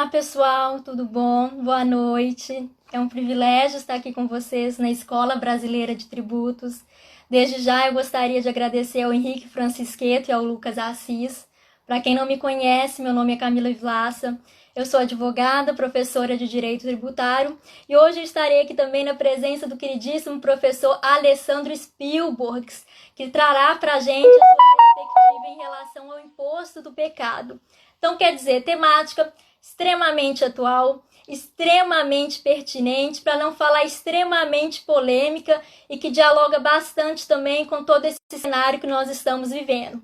Olá, pessoal, tudo bom? Boa noite. É um privilégio estar aqui com vocês na Escola Brasileira de Tributos. Desde já eu gostaria de agradecer ao Henrique Francisqueto e ao Lucas Assis. Para quem não me conhece, meu nome é Camila Vilaça. Eu sou advogada, professora de Direito Tributário e hoje estarei aqui também na presença do queridíssimo professor Alessandro Spielborg, que trará para a gente a sua perspectiva em relação ao imposto do pecado. Então, quer dizer, temática extremamente atual, extremamente pertinente, para não falar extremamente polêmica e que dialoga bastante também com todo esse cenário que nós estamos vivendo.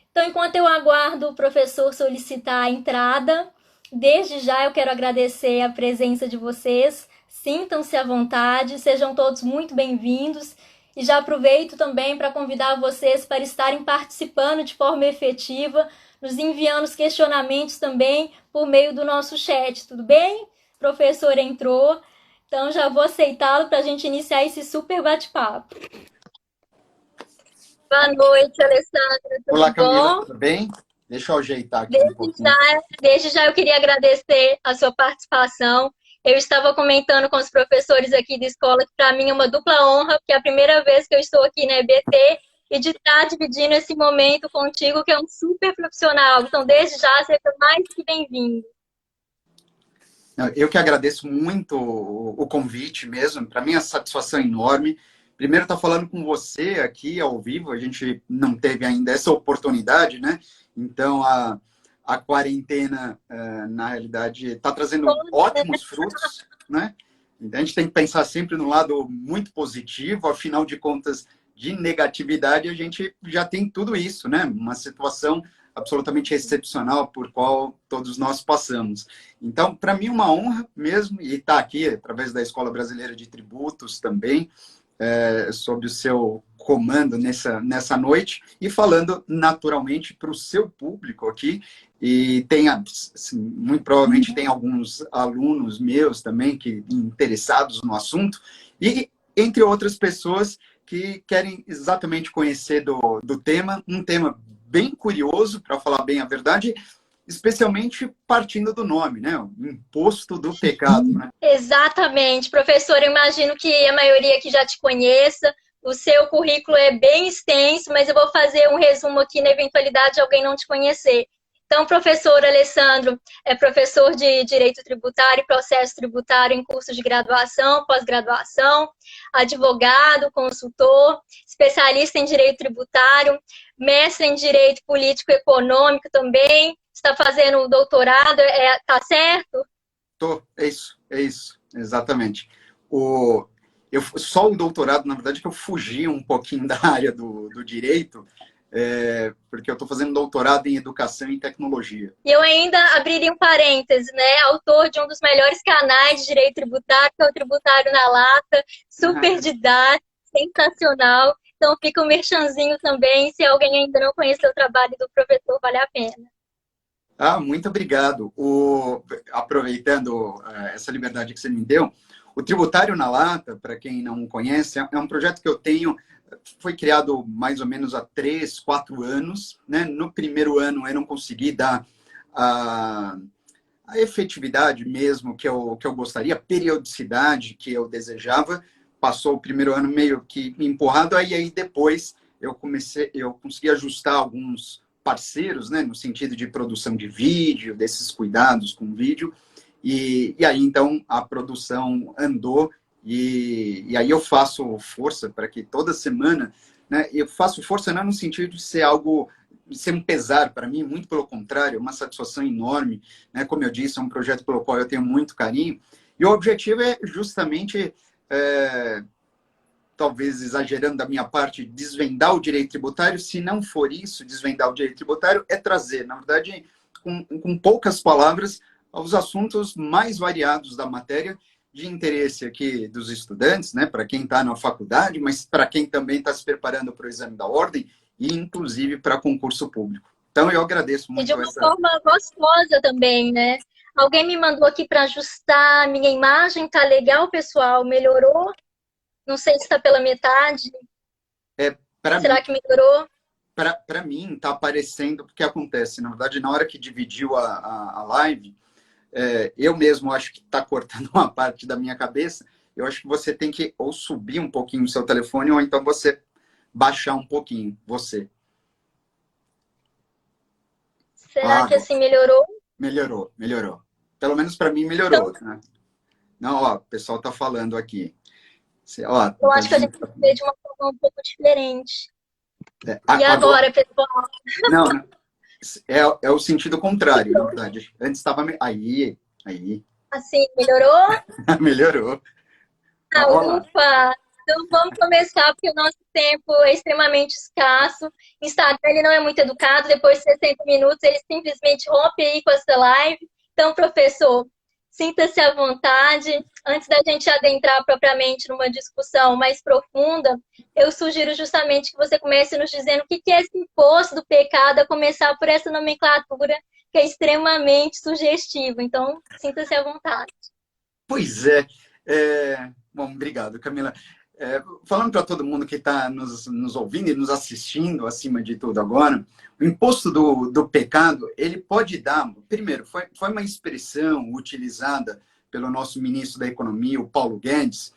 Então, enquanto eu aguardo o professor solicitar a entrada, desde já eu quero agradecer a presença de vocês. Sintam-se à vontade, sejam todos muito bem-vindos. E já aproveito também para convidar vocês para estarem participando de forma efetiva, nos enviando os questionamentos também por meio do nosso chat, tudo bem? O professor entrou, então já vou aceitá-lo para a gente iniciar esse super bate-papo. Boa noite, Alessandra, Olá, tudo Camila, bom? tudo bem? Deixa eu ajeitar aqui um pouquinho. Desde já eu queria agradecer a sua participação. Eu estava comentando com os professores aqui da escola que para mim é uma dupla honra, porque é a primeira vez que eu estou aqui na EBT e de estar dividindo esse momento contigo, que é um super profissional. Então, desde já, seja mais que bem-vindo. Eu que agradeço muito o convite mesmo. Para mim é uma satisfação enorme. Primeiro, estar falando com você aqui ao vivo. A gente não teve ainda essa oportunidade, né? Então, a quarentena, na realidade, está trazendo ótimos frutos, né? Então, a gente tem que pensar sempre no lado muito positivo. Afinal de contas, de negatividade, a gente já tem tudo isso, né? Uma situação absolutamente excepcional por qual todos nós passamos. Então, para mim, uma honra mesmo, e estar aqui através da Escola Brasileira de Tributos também, sob o seu comando nessa noite, e falando naturalmente para o seu público aqui, e tem, assim, muito provavelmente tem alguns alunos meus também que interessados no assunto, e entre outras pessoas que querem exatamente conhecer do tema, um tema bem curioso, para falar bem a verdade, especialmente partindo do nome, né? O imposto do pecado, né? Exatamente, professor. Eu imagino que a maioria aqui já te conheça. O seu currículo é bem extenso, mas eu vou fazer um resumo aqui na eventualidade de alguém não te conhecer. Então, professor Alessandro é professor de Direito Tributário e Processo Tributário em cursos de graduação, pós-graduação, advogado, consultor, especialista em Direito Tributário, mestre em Direito Político e Econômico também, está fazendo o doutorado, tá certo? É isso, exatamente. Só o doutorado, na verdade, que eu fugi um pouquinho da área do direito, porque eu estou fazendo doutorado em educação e tecnologia. E eu ainda abriria um parêntese, né? Autor de um dos melhores canais de direito tributário, que é o Tributário na Lata, super didático, sensacional. Então fica um merchanzinho também, se alguém ainda não conheceu o trabalho do professor, vale a pena. Muito obrigado. Aproveitando essa liberdade que você me deu, o Tributário na Lata, para quem não conhece, é um projeto que eu tenho, foi criado mais ou menos há 3, 4 anos. Né? No primeiro ano eu não consegui dar a, a efetividade mesmo que eu gostaria, a periodicidade que eu desejava. Passou o primeiro ano meio que empurrado, aí depois eu consegui ajustar alguns parceiros, né, no sentido de produção de vídeo, desses cuidados com vídeo, e aí então a produção andou, e aí eu faço força para que toda semana, né, eu faço força não no sentido de ser algo, ser um pesar para mim, muito pelo contrário, é uma satisfação enorme, né, como eu disse, é um projeto pelo qual eu tenho muito carinho, e o objetivo é justamente talvez exagerando da minha parte, desvendar o direito tributário. Se não for isso, desvendar o direito tributário é trazer, na verdade, com poucas palavras, os assuntos mais variados da matéria, de interesse aqui dos estudantes, né, para quem está na faculdade, mas para quem também está se preparando para o exame da ordem e, inclusive, para concurso público. Então, eu agradeço E de muito uma essa... forma gostosa também, né? Alguém me mandou aqui para ajustar a minha imagem, tá legal, pessoal? Melhorou? Não sei se está pela metade. Para mim, Será que melhorou? para mim, está aparecendo, porque acontece, na verdade, na hora que dividiu a live, eu mesmo acho que está cortando uma parte da minha cabeça. Eu acho que você tem que ou subir um pouquinho o seu telefone, ou então você baixar um pouquinho, você. Será Ah, que assim melhorou? melhorou, melhorou. Pelo menos para mim Então, melhorou, né? Não, ó, o pessoal tá falando aqui. Ó, eu tá acho que a dizendo gente tem que ver de uma forma um pouco diferente. E agora, agora, pessoal? não, não, é o sentido contrário, na verdade. Antes estava aí, Assim, melhorou? melhorou. Ah, Ó lá. ufa! Então vamos começar, porque o nosso tempo é extremamente escasso. O Instagram ele não é muito educado, depois de 60 minutos ele simplesmente rompe aí com essa live. Então, professor, sinta-se à vontade. Antes da gente adentrar propriamente numa discussão mais profunda, eu sugiro justamente que você comece nos dizendo o que é esse imposto do pecado, a começar por essa nomenclatura que é extremamente sugestiva. Então, sinta-se à vontade. Pois bom, obrigado, Camila. Falando para todo mundo que está nos ouvindo e nos assistindo, acima de tudo agora, o imposto do pecado, ele pode dar, primeiro, foi uma expressão utilizada pelo nosso ministro da Economia, o Paulo Guedes,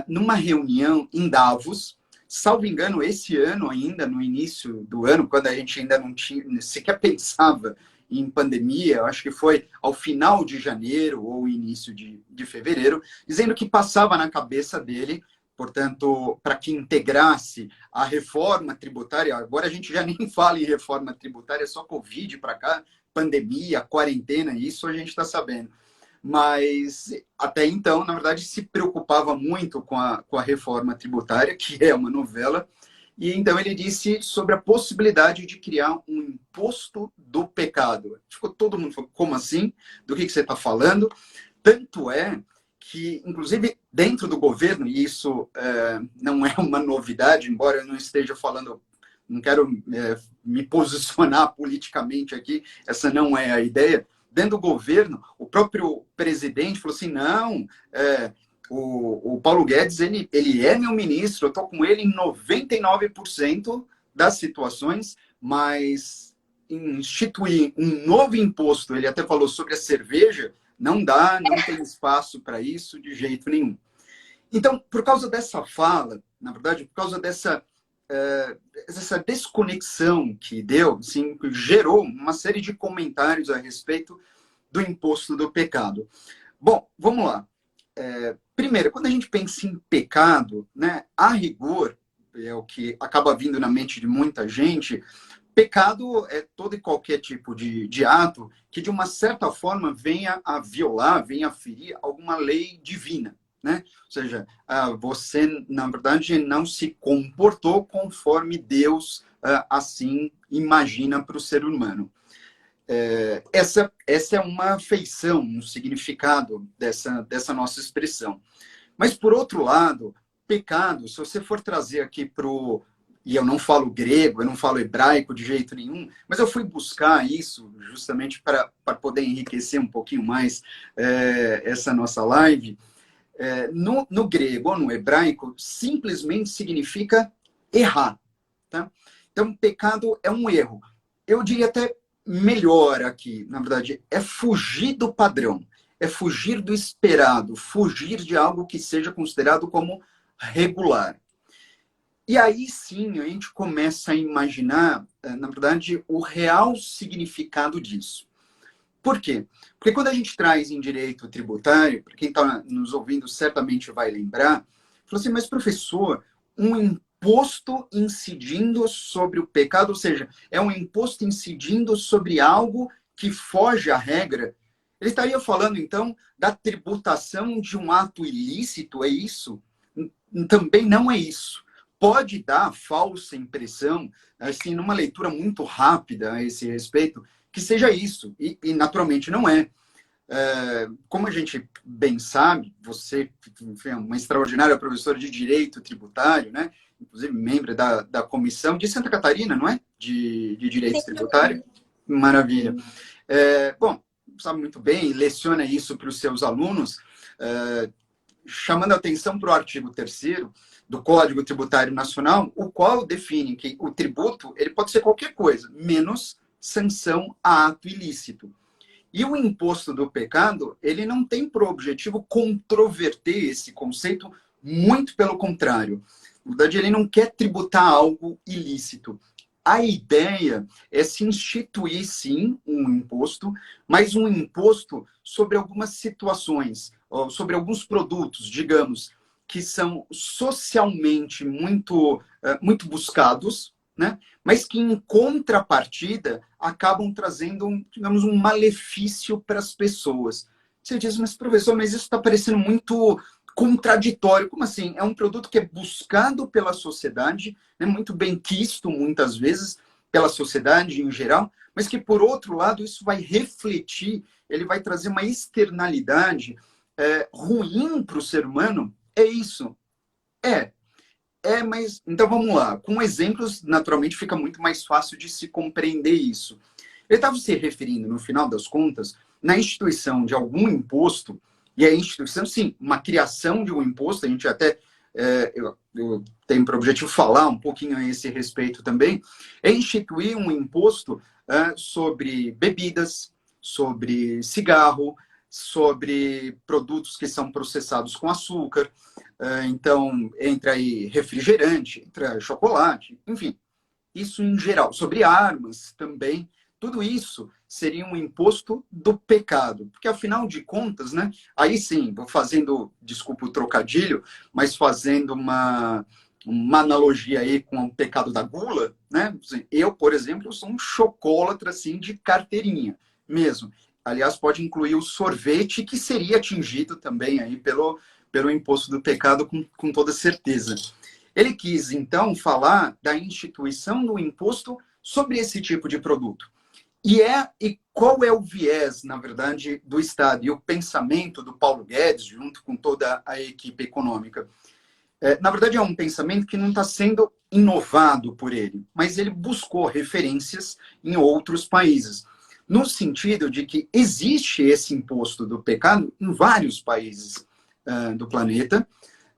numa reunião em Davos, salvo engano, esse ano ainda, no início do ano, quando a gente ainda não tinha, sequer pensava em pandemia, acho que foi ao final de janeiro ou início de fevereiro, dizendo que passava na cabeça dele, portanto, para que integrasse a reforma tributária. Agora a gente já nem fala em reforma tributária, é só Covid para cá, pandemia, quarentena, isso a gente está sabendo. Mas até então, na verdade, se preocupava muito com a reforma tributária, que é uma novela, e então ele disse sobre a possibilidade de criar um imposto do pecado. Ficou todo mundo falando, como assim? Do que você está falando? Tanto é que, inclusive, dentro do governo, e isso não é uma novidade, embora eu não esteja falando, não quero me posicionar politicamente aqui, essa não é a ideia. Dentro do governo, o próprio presidente falou assim, não, o Paulo Guedes, ele é meu ministro, eu estou com ele em 99% das situações, mas instituir um novo imposto, ele até falou sobre a cerveja, não dá, não tem espaço para isso de jeito nenhum. Então, por causa dessa fala, na verdade, por causa essa desconexão que deu, assim, gerou uma série de comentários a respeito do imposto do pecado. Bom, vamos lá. Primeiro, quando a gente pensa em pecado, né, a rigor, é o que acaba vindo na mente de muita gente, pecado é todo e qualquer tipo de ato que, de uma certa forma, venha a violar, venha a ferir alguma lei divina. Né? Ou seja, você, na verdade, não se comportou conforme Deus assim imagina para o ser humano. Essa é uma feição, um significado dessa nossa expressão. Mas, por outro lado, pecado, se você for trazer aqui para o. E eu não falo grego, eu não falo hebraico de jeito nenhum, mas eu fui buscar isso justamente para poder enriquecer um pouquinho mais essa nossa live. No grego ou no hebraico, simplesmente significa errar. Tá? Então, pecado é um erro. Eu diria até melhor aqui, na verdade, é fugir do padrão, é fugir do esperado, fugir de algo que seja considerado como regular. E aí sim a gente começa a imaginar, na verdade, o real significado disso. Por quê? Porque quando a gente traz em direito tributário, para quem está nos ouvindo certamente vai lembrar, falou assim, mas professor, um imposto incidindo sobre o pecado, ou seja, é um imposto incidindo sobre algo que foge à regra. Ele estaria falando, então, da tributação de um ato ilícito, é isso? Também não é isso. Pode dar falsa impressão, assim, numa leitura muito rápida a esse respeito, que seja isso, e naturalmente não é. Como a gente bem sabe, você enfim, é uma extraordinária professora de Direito Tributário, né? Inclusive membro da Comissão de Santa Catarina, não é? De Direito Tributário. Maravilha. Bom, sabe muito bem, leciona isso para os seus alunos, chamando a atenção para o artigo 3º do Código Tributário Nacional, o qual define que o tributo ele pode ser qualquer coisa, menos sanção a ato ilícito. E o imposto do pecado, ele não tem por objetivo controverter esse conceito, muito pelo contrário. Na verdade, ele não quer tributar algo ilícito. A ideia é se instituir, sim, um imposto, mas um imposto sobre algumas situações, sobre alguns produtos, digamos, que são socialmente muito buscados, né? Mas que, em contrapartida, acabam trazendo, digamos, um malefício para as pessoas. Você diz, mas professor, mas isso está parecendo muito contraditório. Como assim? É um produto que é buscado pela sociedade, né, muito bem quisto, muitas vezes, pela sociedade em geral, mas que, por outro lado, isso vai refletir, ele vai trazer uma externalidade ruim para o ser humano. É isso. É, mas então vamos lá. Com exemplos, naturalmente, fica muito mais fácil de se compreender isso. Ele estava se referindo, no final das contas, na instituição de algum imposto, e a instituição, sim, uma criação de um imposto, a gente até, eu tenho por objetivo falar um pouquinho a esse respeito também, é instituir um imposto sobre bebidas, sobre cigarro, sobre produtos que são processados com açúcar, então, entra aí refrigerante, entra chocolate, enfim, isso em geral. Sobre armas também, tudo isso seria um imposto do pecado. Porque, afinal de contas, né? Aí sim, vou fazendo, desculpa o trocadilho, mas fazendo uma analogia aí com o pecado da gula, né? Eu, por exemplo, sou um chocólatra, assim, de carteirinha mesmo. Aliás, pode incluir o sorvete, que seria atingido também aí pelo imposto do pecado, com toda certeza. Ele quis, então, falar da instituição do imposto sobre esse tipo de produto. E qual é o viés, na verdade, do Estado e o pensamento do Paulo Guedes, junto com toda a equipe econômica? Na verdade, é um pensamento que não está sendo inovado por ele, mas ele buscou referências em outros países, no sentido de que existe esse imposto do pecado em vários países do planeta,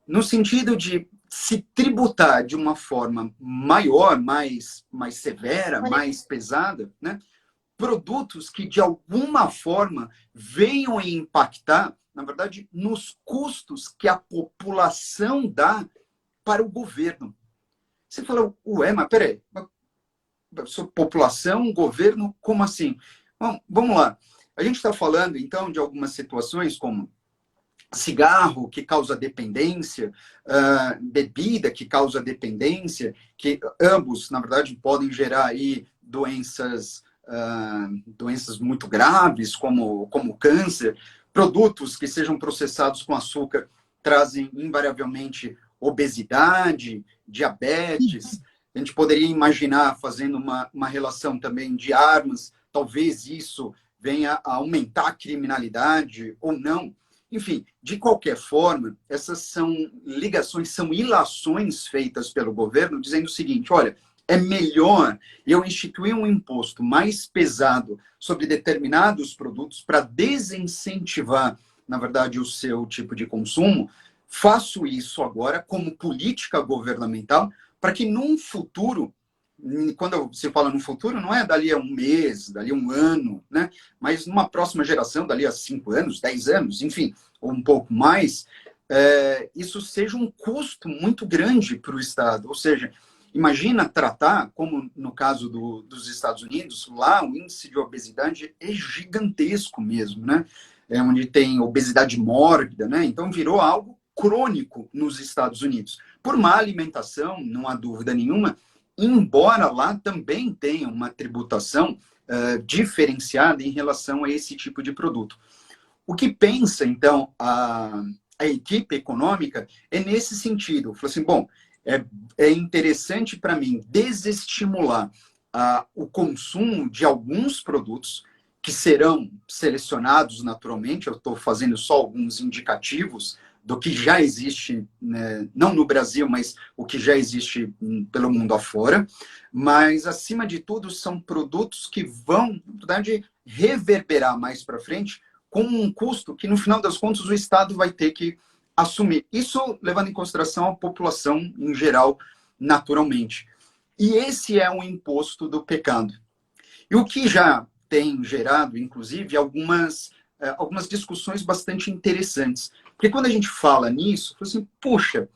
no sentido de se tributar de uma forma maior, mais severa, mais pesada, né? Produtos que, de alguma forma, venham a impactar, na verdade, nos custos que a população dá para o governo. Você fala, ué, mas peraí, população, governo, como assim? Bom, vamos lá. A gente está falando, então, de algumas situações como cigarro, que causa dependência, bebida, que causa dependência, que ambos, na verdade, podem gerar aí doenças muito graves, como câncer. Produtos que sejam processados com açúcar trazem, invariavelmente, obesidade, diabetes. A gente poderia imaginar, fazendo uma relação também de armas, talvez isso venha a aumentar a criminalidade ou não. Enfim, de qualquer forma, essas são ligações, são ilações feitas pelo governo, dizendo o seguinte, olha, é melhor eu instituir um imposto mais pesado sobre determinados produtos para desincentivar, na verdade, o seu tipo de consumo. Faço isso agora como política governamental para que num futuro, quando se fala no futuro, não é dali a um mês, dali a um ano, né? Mas numa próxima geração, dali a 5 anos, 10 anos, enfim, ou um pouco mais, isso seja um custo muito grande para o Estado. Ou seja, imagina tratar, como no caso dos Estados Unidos, lá o índice de obesidade é gigantesco mesmo, né? Onde tem obesidade mórbida, né? Então virou algo crônico nos Estados Unidos. Por má alimentação, não há dúvida nenhuma, embora lá também tenha uma tributação diferenciada em relação a esse tipo de produto. O que pensa, então, a equipe econômica é nesse sentido. Falou assim, bom, é interessante para mim desestimular o consumo de alguns produtos que serão selecionados naturalmente, eu estou fazendo só alguns indicativos do que já existe, né, não no Brasil, mas o que já existe pelo mundo afora, mas, acima de tudo, são produtos que vão, na verdade, reverberar mais para frente com um custo que, no final das contas, o Estado vai ter que assumir. Isso levando em consideração a população em geral, naturalmente. E esse é um imposto do pecado. E o que já tem gerado, inclusive, algumas discussões bastante interessantes. Porque quando a gente fala nisso, assim, puxa,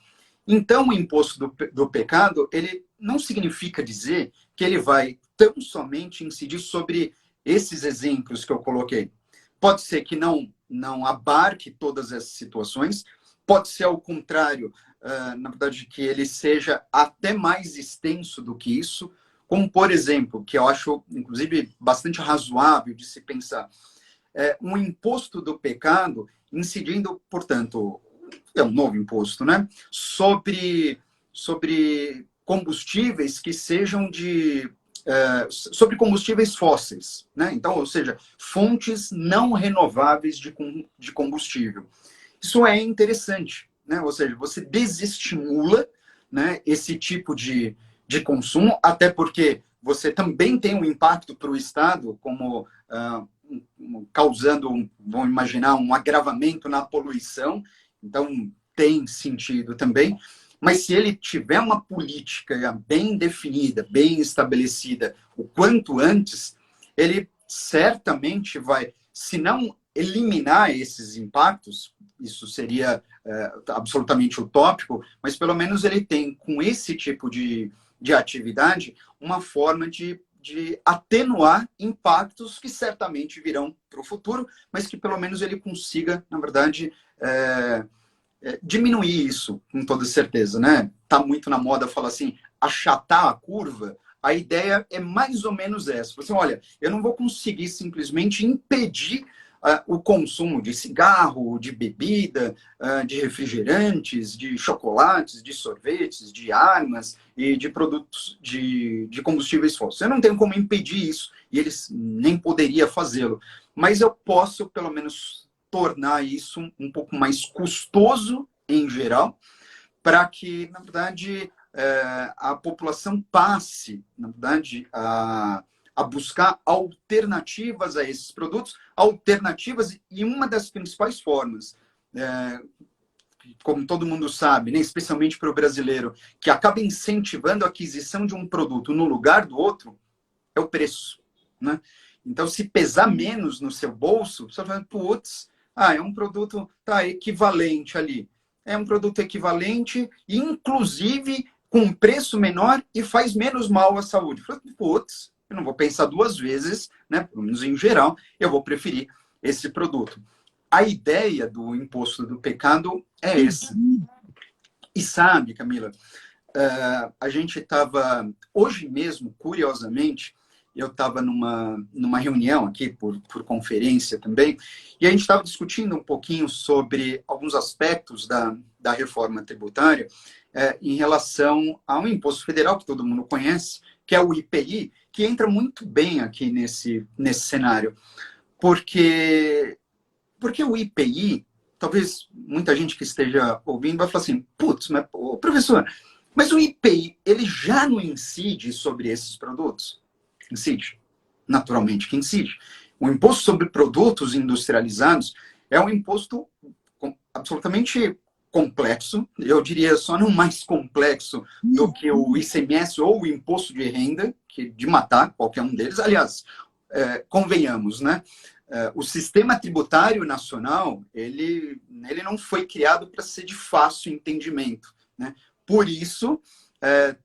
então o imposto do pecado, ele não significa dizer que ele vai tão somente incidir sobre esses exemplos que eu coloquei. Pode ser que não abarque todas essas situações, pode ser ao contrário, na verdade, que ele seja até mais extenso do que isso, como, por exemplo, que eu acho, inclusive, bastante razoável de se pensar, um imposto do pecado incidindo, portanto, é um novo imposto, né? Sobre combustíveis que sejam sobre combustíveis fósseis, né? Então, ou seja, fontes não renováveis de combustível. Isso é interessante, né? Ou seja, você desestimula, né, esse tipo de consumo, até porque você também tem um impacto para o Estado, como causando, vamos imaginar, um agravamento na poluição. Então, tem sentido também. Mas se ele tiver uma política bem definida, bem estabelecida, o quanto antes, ele certamente vai, se não eliminar esses impactos, isso seria absolutamente utópico, mas pelo menos ele tem, com esse tipo de atividade, uma forma de atenuar impactos que certamente virão para o futuro, mas que pelo menos ele consiga, na verdade, diminuir isso, com toda certeza, né? Tá muito na moda falar assim, achatar a curva. A ideia é mais ou menos essa. Você, olha, eu não vou conseguir simplesmente impedir o consumo de cigarro, de bebida, de refrigerantes, de chocolates, de sorvetes, de armas e de produtos de combustíveis fósseis. Eu não tenho como impedir isso e eles nem poderia fazê-lo. Mas eu posso, pelo menos, tornar isso um pouco mais custoso em geral, para que, na verdade, a população passe, na verdade, a buscar alternativas a esses produtos, alternativas, e uma das principais formas, como todo mundo sabe, né, especialmente para o brasileiro, que acaba incentivando a aquisição de um produto no lugar do outro, é o preço, né? Então, se pesar menos no seu bolso, você vai, putz, é um produto equivalente ali. É um produto equivalente, inclusive com preço menor e faz menos mal à saúde. Putz, eu não vou pensar duas vezes, né? Pelo menos em geral, eu vou preferir esse produto. A ideia do imposto do pecado é essa. E sabe, Camila, a gente estava, hoje mesmo, curiosamente, eu estava numa reunião aqui, por conferência também, e a gente estava discutindo um pouquinho sobre alguns aspectos da reforma tributária em relação a um imposto federal que todo mundo conhece, que é o IPI, que entra muito bem aqui nesse cenário, porque o IPI, talvez muita gente que esteja ouvindo vai falar assim, putz, mas, professor, mas o IPI, ele já não incide sobre esses produtos? Incide. Naturalmente que incide. O imposto sobre produtos industrializados é um imposto absolutamente complexo, eu diria só não mais complexo do que o ICMS ou o imposto de renda, que de matar qualquer um deles. Aliás, convenhamos, né? O sistema tributário nacional, ele não foi criado para ser de fácil entendimento, né? Por isso,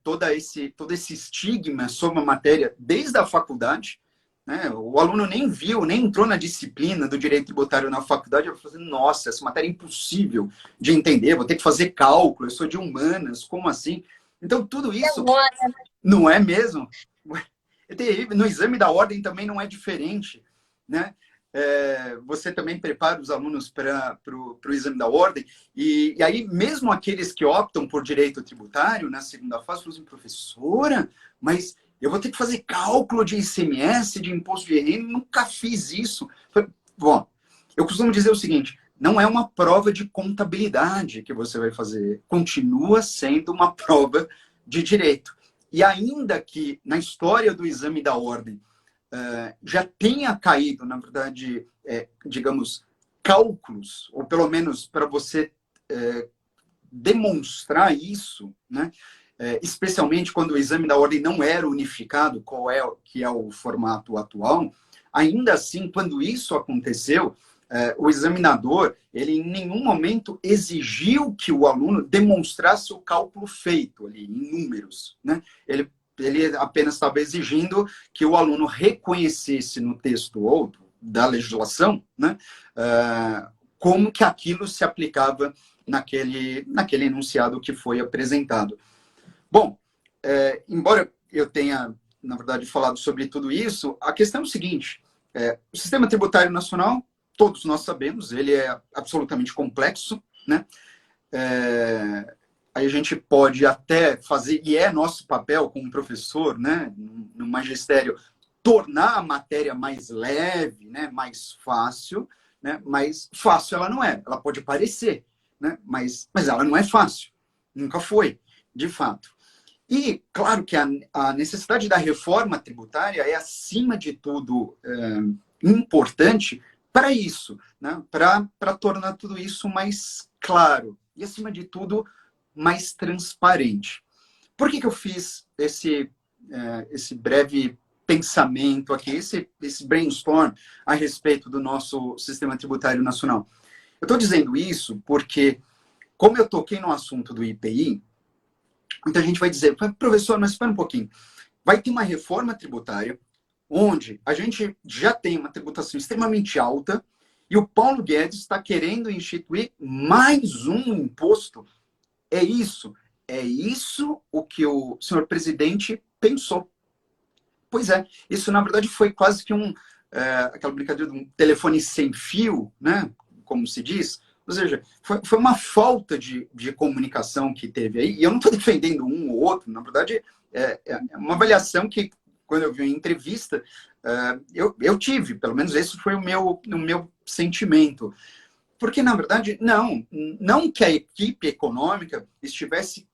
todo esse estigma sobre a matéria desde a faculdade, né? O aluno nem viu, nem entrou na disciplina do direito tributário na faculdade, eu falei, nossa, essa matéria é impossível de entender, vou ter que fazer cálculo, eu sou de humanas, como assim? Então, tudo isso, não é mesmo? É terrível. No exame da ordem também não é diferente, né? Você também prepara os alunos para o exame da ordem, e aí mesmo aqueles que optam por direito tributário, na segunda fase, falam assim, professora, mas eu vou ter que fazer cálculo de ICMS, de imposto de renda, nunca fiz isso. Bom, eu costumo dizer o seguinte, não é uma prova de contabilidade que você vai fazer, continua sendo uma prova de direito. E ainda que na história do exame da ordem já tenha caído, na verdade, digamos, cálculos, ou pelo menos para você demonstrar isso, né? Especialmente quando o exame da ordem não era unificado, que é o formato atual, ainda assim, quando isso aconteceu, o examinador, ele em nenhum momento exigiu que o aluno demonstrasse o cálculo feito ali, em números, né? Ele apenas estava exigindo que o aluno reconhecesse no texto ou da legislação, né, como que aquilo se aplicava naquele enunciado que foi apresentado. Bom, embora eu tenha, na verdade, falado sobre tudo isso, a questão é o seguinte, o sistema tributário nacional, todos nós sabemos, ele é absolutamente complexo, né? Aí a gente pode até fazer, e é nosso papel como professor, né, no magistério, tornar a matéria mais leve, né, mais fácil, né, mas fácil ela não é, ela pode parecer, né, mas ela não é fácil, nunca foi, de fato. E, claro que a necessidade da reforma tributária é, acima de tudo, importante para isso, né? Para tornar tudo isso mais claro e, acima de tudo, mais transparente. Por que eu fiz esse breve pensamento aqui, esse brainstorm a respeito do nosso sistema tributário nacional? Eu estou dizendo isso porque, como eu toquei no assunto do IPI, muita gente vai dizer, professor, mas espera um pouquinho, vai ter uma reforma tributária onde a gente já tem uma tributação extremamente alta e o Paulo Guedes está querendo instituir mais um imposto. É isso o que o senhor presidente pensou. Pois é, isso na verdade foi quase que aquela brincadeira de um telefone sem fio, né? Como se diz. Ou seja, foi uma falta de comunicação que teve aí. E eu não estou defendendo um ou outro, na verdade, é uma avaliação que, quando eu vi uma entrevista, eu tive, pelo menos esse foi o meu sentimento. Porque, na verdade, não que a equipe econômica estivesse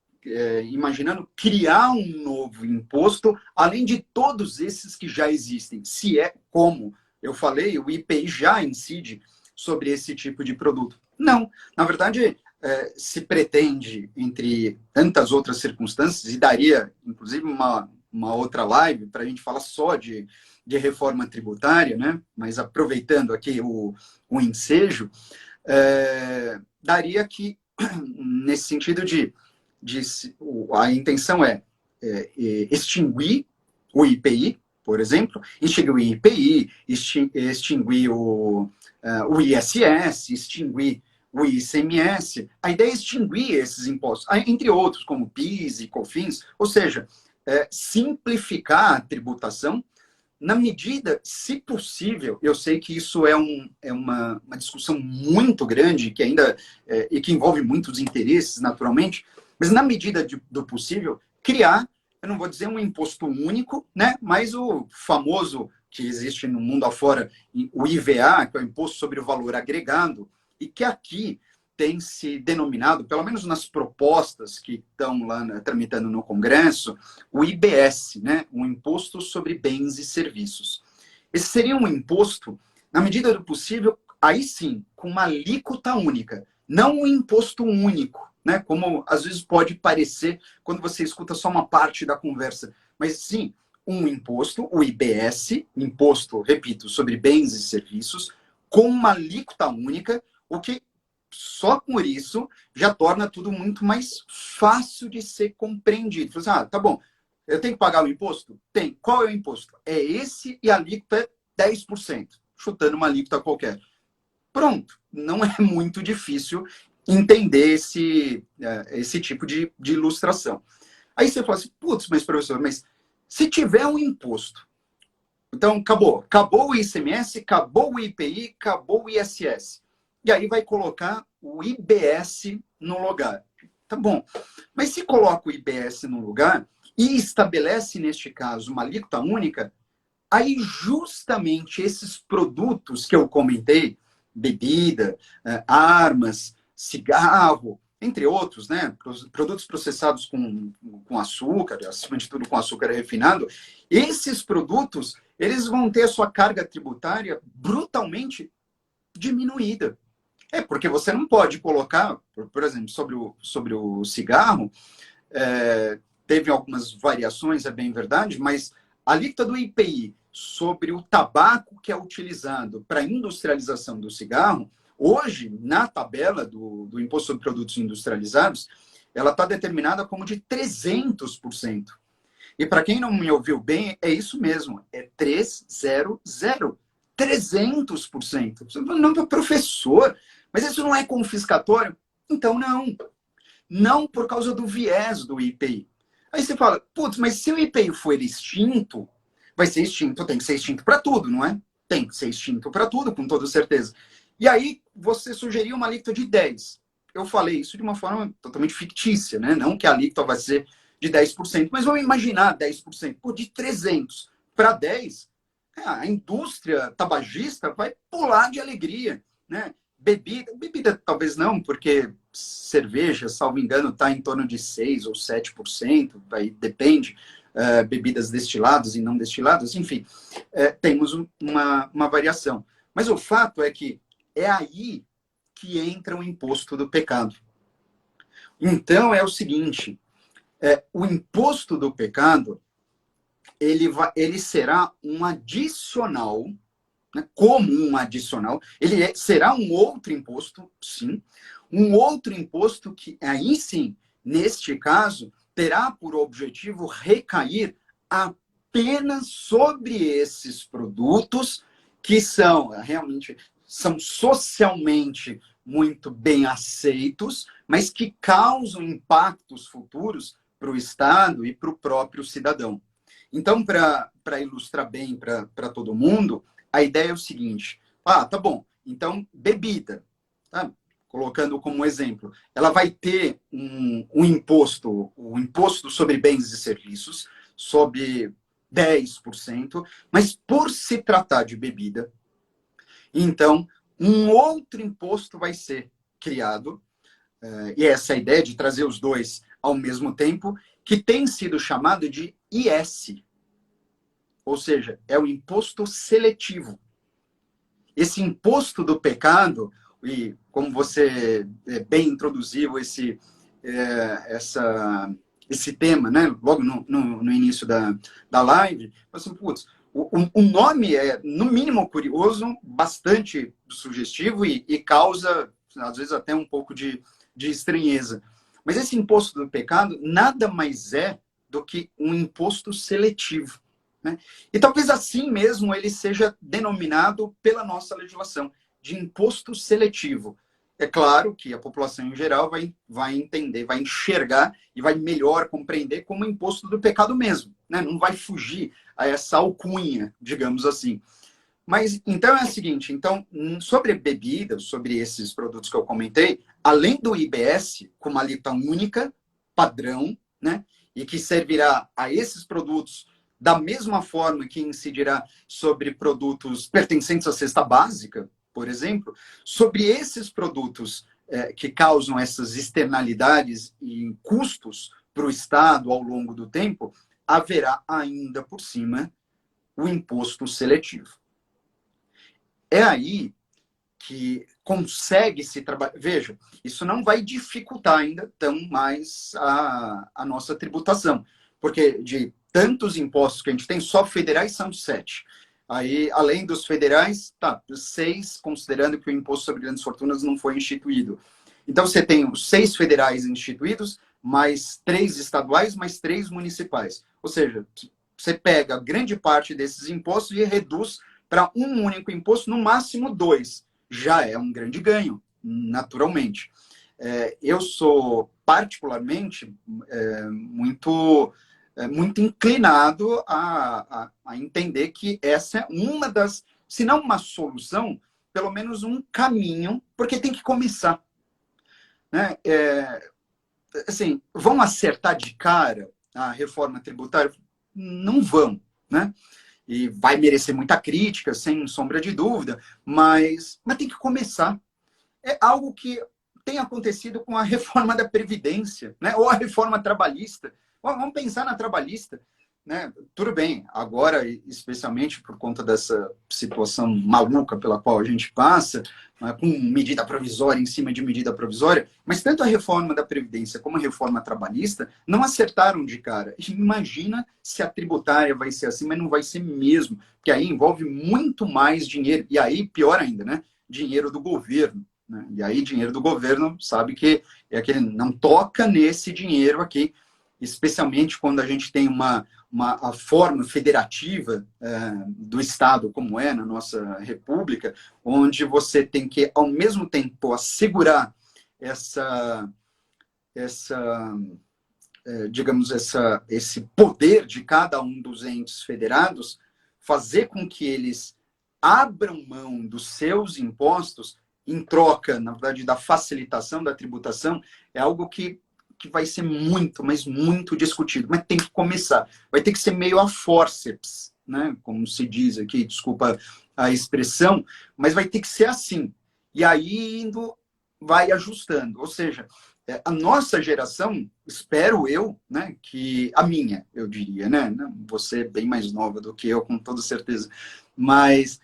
imaginando criar um novo imposto, além de todos esses que já existem. Se é, como eu falei, o IPI já incide sobre esse tipo de produto. Não, na verdade, se pretende, entre tantas outras circunstâncias, e daria, inclusive, uma outra live para a gente falar só de reforma tributária, né? Mas aproveitando aqui o ensejo, daria que, nesse sentido a intenção é extinguir o IPI, por exemplo, extinguir o IPI, extinguir o ISS, extinguir o ICMS. A ideia é extinguir esses impostos, entre outros, como PIS e COFINS, ou seja, simplificar a tributação na medida, se possível, eu sei que isso é uma discussão muito grande, que ainda e que envolve muitos interesses, naturalmente, mas na medida do possível, criar, eu não vou dizer um imposto único, né, mas o famoso que existe no mundo afora, o IVA, que é o Imposto sobre o Valor Agregado, e que aqui tem se denominado, pelo menos nas propostas que estão lá tramitando no Congresso, o IBS, né? Um Imposto sobre Bens e Serviços. Esse seria um imposto, na medida do possível, aí sim, com uma alíquota única, não um imposto único, né? Como às vezes pode parecer quando você escuta só uma parte da conversa, mas sim, um imposto, o IBS, Imposto, repito, sobre Bens e Serviços, com uma alíquota única, o que só por isso já torna tudo muito mais fácil de ser compreendido. Você, tá bom, eu tenho que pagar o imposto? Tem. Qual é o imposto? É esse e a alíquota é 10%, chutando uma alíquota qualquer. Pronto. Não é muito difícil entender esse tipo de ilustração. Aí você fala assim, putz, mas professor, mas se tiver um imposto, então acabou. Acabou o ICMS, acabou o IPI, acabou o ISS. E aí vai colocar o IBS no lugar. Tá bom. Mas se coloca o IBS no lugar e estabelece, neste caso, uma alíquota única, aí justamente esses produtos que eu comentei, bebida, armas, cigarro, entre outros, né, produtos processados com açúcar, acima de tudo com açúcar refinado, esses produtos, eles vão ter a sua carga tributária brutalmente diminuída. Porque você não pode colocar, por exemplo, sobre o cigarro, teve algumas variações, é bem verdade, mas a alíquota do IPI sobre o tabaco que é utilizado para a industrialização do cigarro, hoje, na tabela do Imposto sobre Produtos Industrializados, ela está determinada como de 300%. E para quem não me ouviu bem, é isso mesmo, é 300, 300%. Você fala, não, professor, mas isso não é confiscatório? Então, não. Não por causa do viés do IPI. Aí você fala, putz, mas se o IPI for extinto, vai ser extinto, tem que ser extinto para tudo, não é? Tem que ser extinto para tudo, com toda certeza. E aí, você sugeriu uma alíquota de 10. Eu falei isso de uma forma totalmente fictícia, né? Não que a alíquota vai ser de 10%, mas vamos imaginar 10%. Pô, de 300 para 10, a indústria tabagista vai pular de alegria, né? Bebida talvez não, porque cerveja, salvo engano, está em torno de 6 ou 7%, aí depende, bebidas destiladas e não destiladas, enfim, temos uma variação. Mas o fato é que é aí que entra o imposto do pecado. Então, é o seguinte, o imposto do pecado, ele será um adicional, né, como um adicional, ele será um outro imposto, sim, um outro imposto que, aí sim, neste caso, terá por objetivo recair apenas sobre esses produtos que são realmente, são socialmente muito bem aceitos, mas que causam impactos futuros para o Estado e para o próprio cidadão. Então, para ilustrar bem para todo mundo, a ideia é o seguinte, tá bom, então bebida, tá? Colocando como exemplo, ela vai ter um imposto, o imposto sobre bens e serviços, sobre 10%, mas por se tratar de bebida, então um outro imposto vai ser criado, e essa é a ideia de trazer os dois ao mesmo tempo, que tem sido chamado de IS, ou seja, é o imposto seletivo. Esse imposto do pecado, e como você bem introduziu esse tema, né, logo no início da live, assim, putz, o nome é, no mínimo, curioso, bastante sugestivo e causa, às vezes, até um pouco de estranheza. Mas esse imposto do pecado nada mais é do que um imposto seletivo, né? E talvez assim mesmo ele seja denominado pela nossa legislação de imposto seletivo. É claro que a população em geral vai entender, vai enxergar e vai melhor compreender como imposto do pecado mesmo, né? Não vai fugir a essa alcunha, digamos assim. Mas então é o seguinte, então sobre bebidas, sobre esses produtos que eu comentei, além do IBS como alíquota única, padrão, né? E que servirá a esses produtos da mesma forma que incidirá sobre produtos pertencentes à cesta básica, por exemplo, sobre esses produtos que causam essas externalidades e custos para o Estado ao longo do tempo, haverá ainda por cima o imposto seletivo. É aí que consegue se trabalhar. Veja, isso não vai dificultar ainda tão mais a nossa tributação, porque de tantos impostos que a gente tem, só federais são 7. Aí, além dos federais, 6, considerando que o imposto sobre grandes fortunas não foi instituído. Então, você tem os 6 federais instituídos, mais 3 estaduais, mais 3 municipais. Ou seja, você pega grande parte desses impostos e reduz para um único imposto, no máximo 2. Já é um grande ganho, naturalmente. Eu sou particularmente muito inclinado a entender que essa é uma das, se não uma solução, pelo menos um caminho, porque tem que começar. Né? Assim, vão acertar de cara a reforma tributária? Não vão, né? E vai merecer muita crítica, sem sombra de dúvida, mas tem que começar. É algo que tem acontecido com a reforma da Previdência, né? Ou a reforma trabalhista. Vamos pensar na trabalhista. né? Tudo bem, agora, especialmente por conta dessa situação maluca pela qual a gente passa, né, com medida provisória em cima de medida provisória, mas tanto a reforma da Previdência como a reforma trabalhista não acertaram de cara. Imagina se a tributária vai ser assim, mas não vai ser mesmo, porque aí envolve muito mais dinheiro, e aí, pior ainda, né? Dinheiro do governo. Né? E aí, dinheiro do governo, sabe que é aquele não toca nesse dinheiro aqui, especialmente quando a gente tem a forma federativa do Estado, como é na nossa República, onde você tem que, ao mesmo tempo, assegurar essa digamos, esse poder de cada um dos entes federados, fazer com que eles abram mão dos seus impostos em troca, na verdade, da facilitação da tributação, é algo que vai ser muito, mas muito discutido. Mas tem que começar. Vai ter que ser meio a forceps, né? Como se diz aqui, desculpa a expressão, mas vai ter que ser assim. E aí indo, vai ajustando. Ou seja, a nossa geração, espero eu, né, que a minha, eu diria, né? Você é bem mais nova do que eu, com toda certeza, mas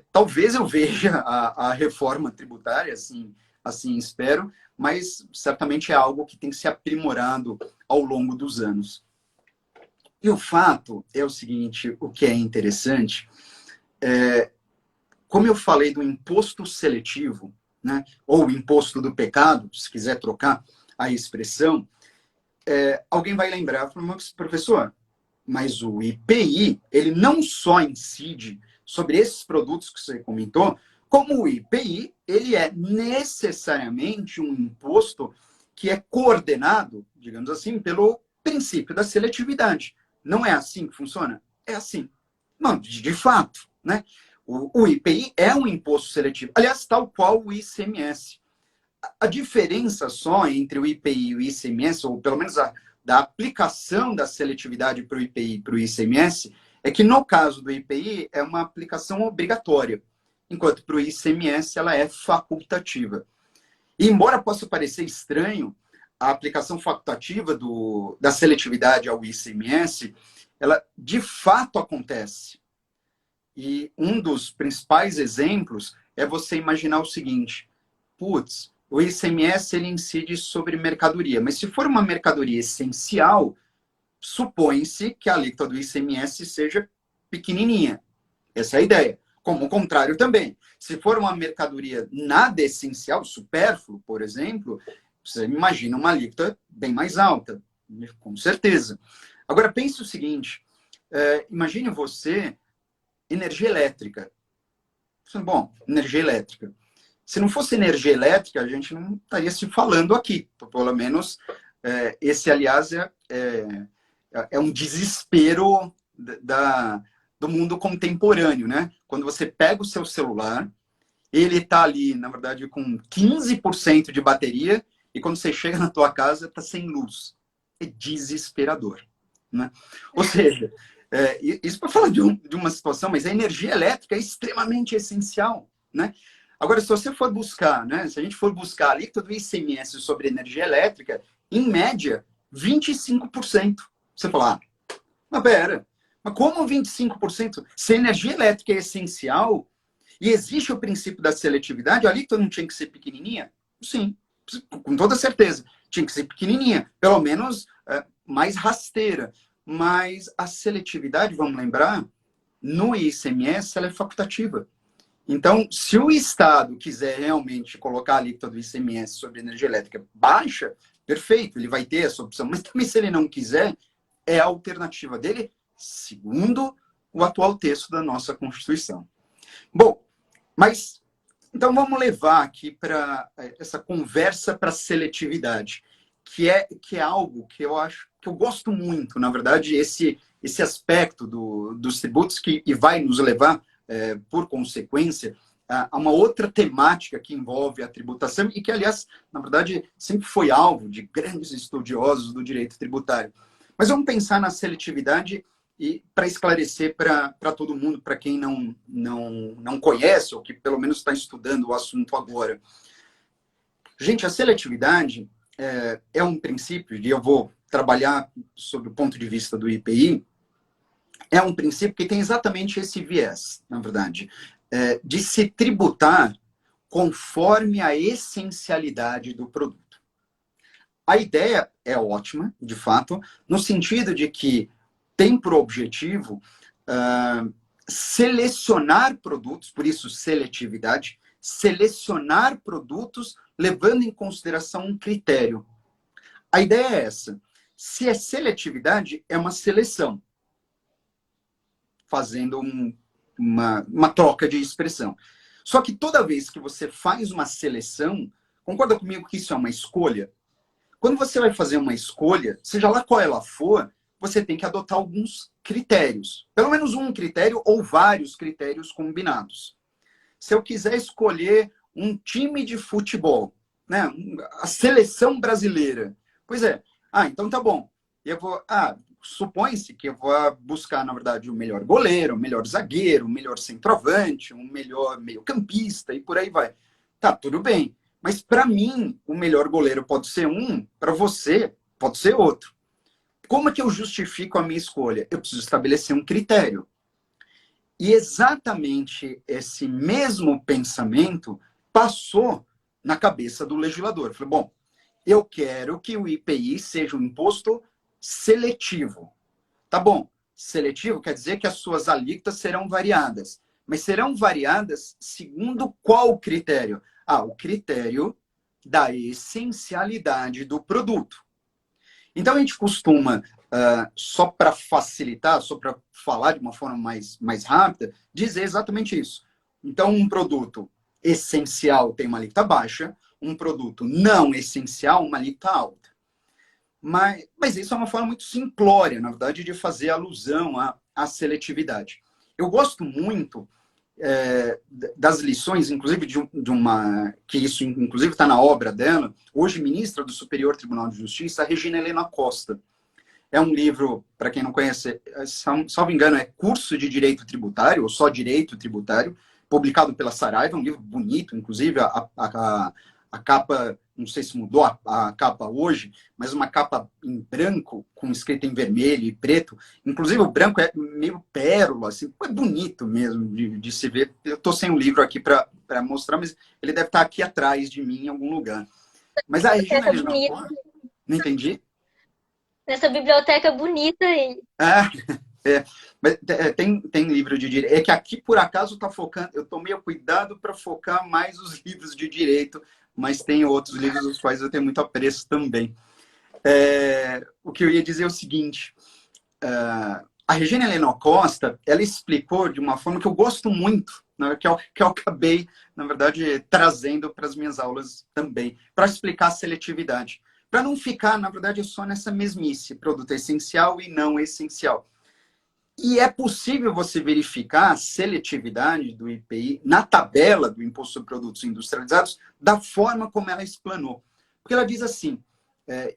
talvez eu veja a reforma tributária, assim espero, mas certamente é algo que tem que ser aprimorado ao longo dos anos. E o fato é o seguinte, o que é interessante, como eu falei do imposto seletivo, né, ou imposto do pecado, se quiser trocar a expressão, alguém vai lembrar, professor, mas o IPI, ele não só incide sobre esses produtos que você comentou, como o IPI, ele é necessariamente um imposto que é coordenado, digamos assim, pelo princípio da seletividade. Não é assim que funciona? É assim. Não, de fato, né? O IPI é um imposto seletivo. Aliás, tal qual o ICMS. A diferença só entre o IPI e o ICMS, ou pelo menos da aplicação da seletividade para o IPI e para o ICMS, é que no caso do IPI é uma aplicação obrigatória, enquanto para o ICMS ela é facultativa. E embora possa parecer estranho, a aplicação facultativa da seletividade ao ICMS, ela de fato acontece. E um dos principais exemplos é você imaginar o seguinte, putz, o ICMS ele incide sobre mercadoria, mas se for uma mercadoria essencial, supõe-se que a alíquota do ICMS seja pequenininha. Essa é a ideia. Como o contrário também. Se for uma mercadoria nada essencial, supérfluo, por exemplo, você imagina uma alíquota bem mais alta, com certeza. Agora, pense o seguinte, imagine você, energia elétrica. Bom, energia elétrica. Se não fosse energia elétrica, a gente não estaria se falando aqui. Pelo menos, esse, aliás, é um desespero do mundo contemporâneo, né? Quando você pega o seu celular, ele está ali, na verdade, com 15% de bateria, e quando você chega na tua casa, está sem luz. É desesperador, né? Ou seja, isso para falar de uma situação, mas a energia elétrica é extremamente essencial, né? Agora, se você for buscar, né? Se a gente for buscar a alíquota do ICMS sobre energia elétrica, em média, 25%. Você fala, mas pera, mas como 25%? Se a energia elétrica é essencial e existe o princípio da seletividade, a alíquota não tinha que ser pequenininha? Sim, com toda certeza. Tinha que ser pequenininha, pelo menos mais rasteira. Mas a seletividade, vamos lembrar, no ICMS ela é facultativa. Então, se o Estado quiser realmente colocar a alíquota do ICMS sobre energia elétrica baixa, perfeito, ele vai ter essa opção. Mas também, se ele não quiser, é a alternativa dele, segundo o atual texto da nossa Constituição. Bom, mas então vamos levar aqui para essa conversa para seletividade, que é algo que eu acho que eu gosto muito, na verdade, esse aspecto dos tributos e vai nos levar, por consequência, a uma outra temática que envolve a tributação e que, aliás, na verdade, sempre foi alvo de grandes estudiosos do direito tributário. Mas vamos pensar na seletividade e para esclarecer para todo mundo, para quem não conhece ou que pelo menos está estudando o assunto agora. Gente, a seletividade é um princípio, e eu vou trabalhar sob o ponto de vista do IPI, é um princípio que tem exatamente esse viés, na verdade, de se tributar conforme a essencialidade do produto. A ideia é ótima, de fato, no sentido de que tem por objetivo selecionar produtos, por isso seletividade, selecionar produtos levando em consideração um critério. A ideia é essa. Se é seletividade, é uma seleção, fazendo uma troca de expressão. Só que toda vez que você faz uma seleção, concorda comigo que isso é uma escolha? Quando você vai fazer uma escolha, seja lá qual ela for, você tem que adotar alguns critérios. Pelo menos um critério ou vários critérios combinados. Se eu quiser escolher um time de futebol, né, a seleção brasileira, pois é, então tá bom. Eu vou, supõe-se que eu vou buscar, na verdade, o melhor goleiro, o melhor zagueiro, o melhor centroavante, um melhor meio-campista e por aí vai. Tá, tudo bem. Mas para mim, o melhor goleiro pode ser um, para você pode ser outro. Como é que eu justifico a minha escolha? Eu preciso estabelecer um critério. E exatamente esse mesmo pensamento passou na cabeça do legislador. Falei, bom, eu quero que o IPI seja um imposto seletivo. Tá bom, seletivo quer dizer que as suas alíquotas serão variadas. Mas serão variadas segundo qual critério? O critério da essencialidade do produto. Então, a gente costuma, só para facilitar, só para falar de uma forma mais rápida, dizer exatamente isso. Então, um produto essencial tem uma alíquota baixa, um produto não essencial, uma alíquota alta. Mas isso é uma forma muito simplória, na verdade, de fazer alusão à seletividade. Eu gosto muito das lições, inclusive de uma, que isso inclusive está na obra dela, hoje ministra do Superior Tribunal de Justiça, a Regina Helena Costa. É um livro, para quem não conhece, salvo engano, é Curso de Direito Tributário, ou só Direito Tributário, publicado pela Saraiva, um livro bonito, inclusive a capa, não sei se mudou a capa hoje, mas uma capa em branco, com escrita em vermelho e preto. Inclusive, o branco é meio pérola, assim, é bonito mesmo de se ver. Eu estou sem o livro aqui para mostrar, mas ele deve estar aqui atrás de mim, em algum lugar. Mas a Regina Helena Costa... Não entendi? Nessa biblioteca bonita aí. Mas tem livro de direito. É que aqui, por acaso, está focando... Eu tomei o cuidado para focar mais os livros de direito, mas tem outros livros dos quais eu tenho muito apreço também. O que eu ia dizer é o seguinte, a Regina Helena Costa, ela explicou de uma forma que eu gosto muito, né, que eu acabei, na verdade, trazendo para as minhas aulas também, para explicar a seletividade. Para não ficar, na verdade, só nessa mesmice, produto essencial e não essencial. E é possível você verificar a seletividade do IPI na tabela do Imposto sobre Produtos Industrializados da forma como ela explanou. Porque ela diz assim,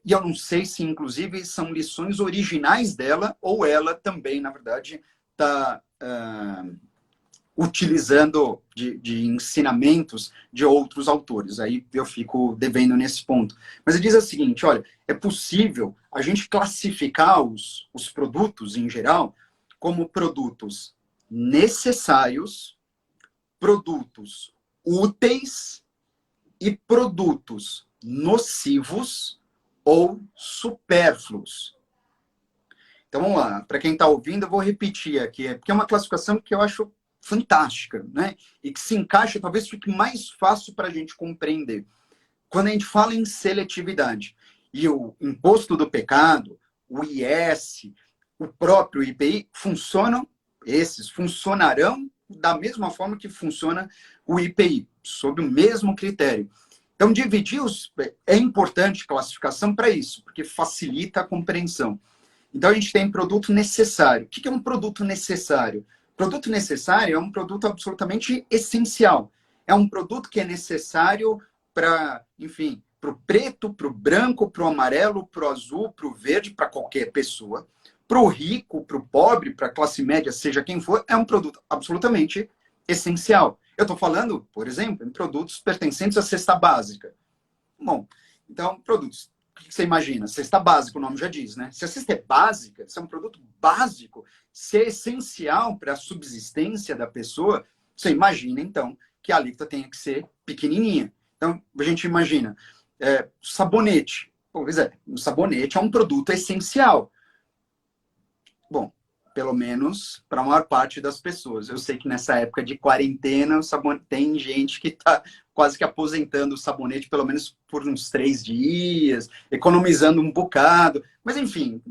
e eu não sei se, inclusive, são lições originais dela ou ela também, na verdade, está utilizando de ensinamentos de outros autores. Aí eu fico devendo nesse ponto. Mas ele diz o seguinte, olha, é possível a gente classificar os produtos, em geral, como produtos necessários, produtos úteis e produtos nocivos ou supérfluos. Então, vamos lá. Para quem está ouvindo, eu vou repetir aqui, porque é uma classificação que eu acho fantástica, né? E que se encaixa, talvez fique mais fácil para a gente compreender. Quando a gente fala em seletividade, e o imposto do pecado, o IS, o próprio IPI, funcionarão da mesma forma que funciona o IPI, sob o mesmo critério. Então, é importante classificação para isso, porque facilita a compreensão. Então, a gente tem produto necessário. O que é um produto necessário? Produto necessário é um produto absolutamente essencial. É um produto que é necessário para, enfim, para o preto, para o branco, para o amarelo, para o azul, para o verde, para qualquer pessoa. Para o rico, para o pobre, para a classe média, seja quem for, é um produto absolutamente essencial. Eu estou falando, por exemplo, em produtos pertencentes à cesta básica. Bom, então, produtos que você imagina? Cesta básica, o nome já diz, né? Se a cesta é básica, se é um produto básico, se é essencial para a subsistência da pessoa, você imagina, então, que a alíquota tenha que ser pequenininha. Então, a gente imagina, sabonete. Pois é, o sabonete é um produto essencial. Bom, pelo menos para a maior parte das pessoas. Eu sei que nessa época de quarentena, tem gente que está quase que aposentando o sabonete, pelo menos por uns 3 dias, economizando um bocado. Mas, enfim,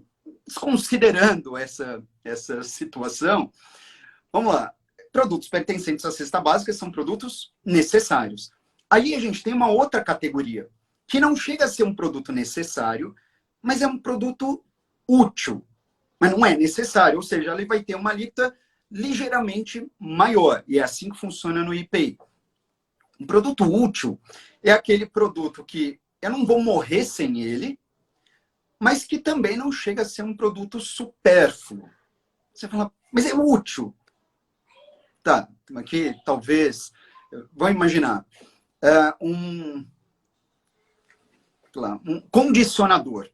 desconsiderando essa situação, vamos lá. Produtos pertencentes à cesta básica são produtos necessários. Aí a gente tem uma outra categoria, que não chega a ser um produto necessário, mas é um produto útil. Mas não é necessário, ou seja, ele vai ter uma alíquota ligeiramente maior. E é assim que funciona no IPI. Um produto útil é aquele produto que eu não vou morrer sem ele, mas que também não chega a ser um produto supérfluo. Você fala, mas é útil. Tá, aqui talvez, vamos imaginar, um condicionador.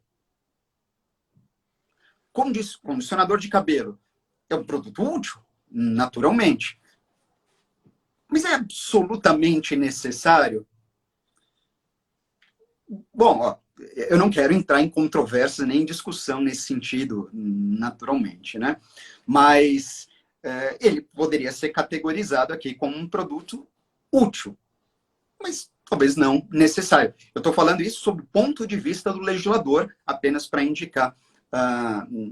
Condicionador de cabelo é um produto útil, naturalmente. Mas é absolutamente necessário? Bom, ó, eu não quero entrar em controvérsia nem em discussão nesse sentido, naturalmente, né? Mas ele poderia ser categorizado aqui como um produto útil, mas talvez não necessário. Eu estou falando isso sob o ponto de vista do legislador, apenas para indicar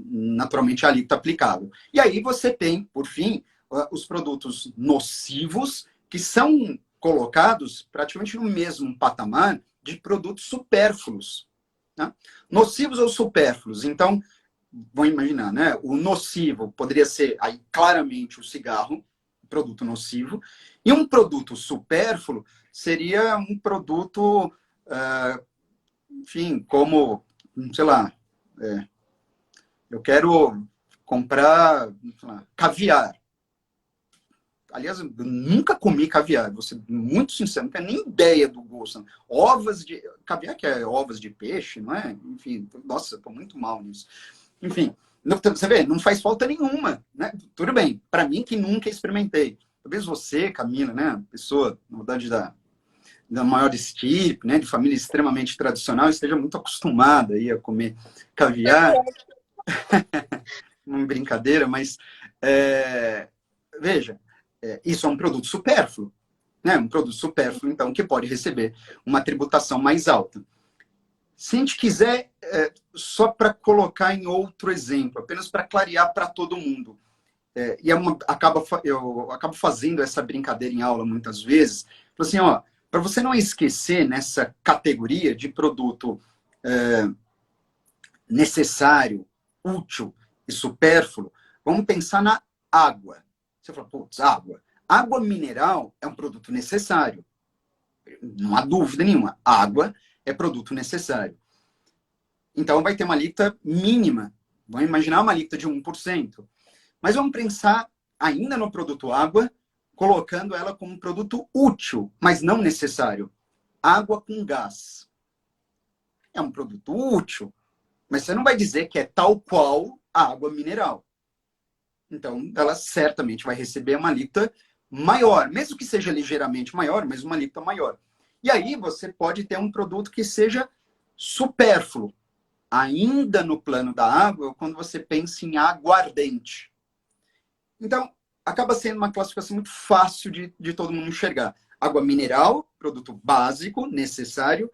naturalmente a alíquota aplicável. E aí você tem, por fim, os produtos nocivos, que são colocados praticamente no mesmo patamar de produtos supérfluos. Né? Nocivos ou supérfluos? Então, vamos imaginar, né? O nocivo poderia ser aí claramente o cigarro, produto nocivo, e um produto supérfluo seria um produto, enfim, como, sei lá, eu quero comprar, sei lá, caviar. Aliás, eu nunca comi caviar, vou ser muito sincero, não tenho nem ideia do gosto. Ovas de... Caviar que é ovas de peixe, não é? Enfim, nossa, estou muito mal nisso. Enfim, você vê, não faz falta nenhuma, né? Tudo bem, para mim que nunca experimentei. Talvez você, Camila, né? Pessoa, na verdade, da maior estirpe, né? De família extremamente tradicional, esteja muito acostumada aí a comer caviar. Uma brincadeira, mas veja, isso é um produto supérfluo, né? Um produto supérfluo, então, que pode receber uma tributação mais alta. Se a gente quiser, só para colocar em outro exemplo, apenas para clarear para todo mundo, eu acabo fazendo essa brincadeira em aula muitas vezes, assim, ó, para você não esquecer nessa categoria de produto necessário, útil e supérfluo, vamos pensar na água. Você fala, putz, água. Água mineral é um produto necessário. Não há dúvida nenhuma. Água é produto necessário. Então, vai ter uma alíquota mínima. Vamos imaginar uma alíquota de 1%. Mas vamos pensar ainda no produto água, colocando ela como um produto útil, mas não necessário. Água com gás. É um produto útil, mas você não vai dizer que é tal qual a água mineral. Então, ela certamente vai receber uma alíquota maior, mesmo que seja ligeiramente maior, mas uma alíquota maior. E aí você pode ter um produto que seja supérfluo, ainda no plano da água, quando você pensa em aguardente. Então, acaba sendo uma classificação muito fácil de todo mundo enxergar. Água mineral, produto básico, necessário.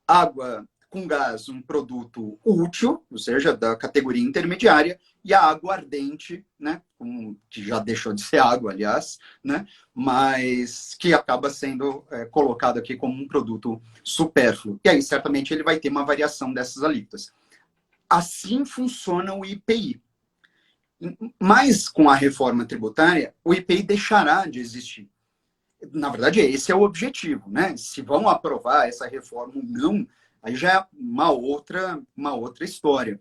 Água com gás, um produto útil, ou seja, da categoria intermediária, e a água ardente, né, que já deixou de ser água, aliás, né, mas que acaba sendo colocado aqui como um produto supérfluo. E aí, certamente, ele vai ter uma variação dessas alíquotas. Assim funciona o IPI. Mas, com a reforma tributária, o IPI deixará de existir. Na verdade, esse é o objetivo, né? Se vão aprovar essa reforma ou não, aí já é uma outra história.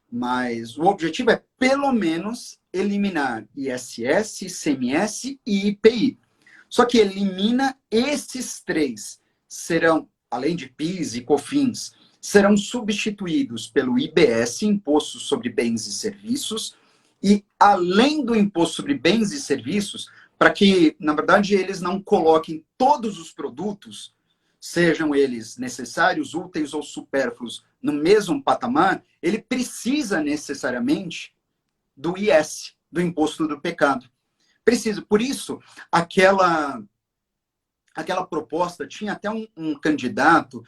Mas o objetivo é, pelo menos, eliminar ISS, ICMS e IPI. Só que elimina esses três. Serão, além de PIS e COFINS, serão substituídos pelo IBS, Imposto sobre Bens e Serviços, e além do Imposto sobre Bens e Serviços, para que, na verdade, eles não coloquem todos os produtos, sejam eles necessários, úteis ou supérfluos, no mesmo patamar, ele precisa necessariamente do IS, do Imposto do Pecado. Precisa. Por isso, aquela proposta tinha até um candidato,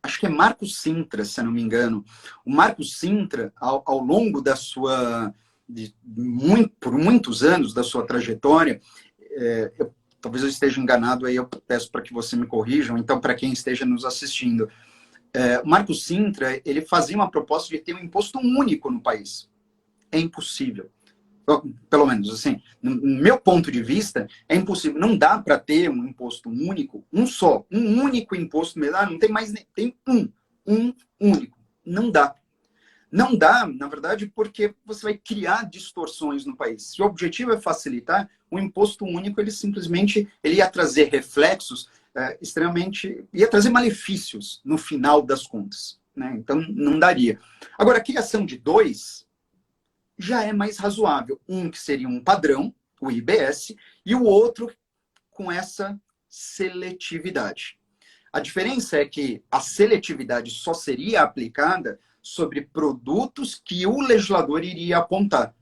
acho que é Marcos Sintra, se eu não me engano. O Marcos Sintra, ao longo da sua, por muitos anos da sua trajetória, talvez eu esteja enganado, aí eu peço para que você me corrijam, então para quem esteja nos assistindo. O Marcos Sintra, ele fazia uma proposta de ter um imposto único no país. É impossível. Pelo menos, assim, no meu ponto de vista, é impossível. Não dá para ter um imposto único, um único imposto, não tem mais, tem um único. Não dá. Não dá, na verdade, porque você vai criar distorções no país. Se o objetivo é facilitar, o imposto único, ele simplesmente ia trazer reflexos extremamente, ia trazer malefícios no final das contas, né? Então, não daria. Agora, a criação de dois já é mais razoável. Um que seria um padrão, o IBS, e o outro com essa seletividade. A diferença é que a seletividade só seria aplicada sobre produtos que o legislador iria apontar,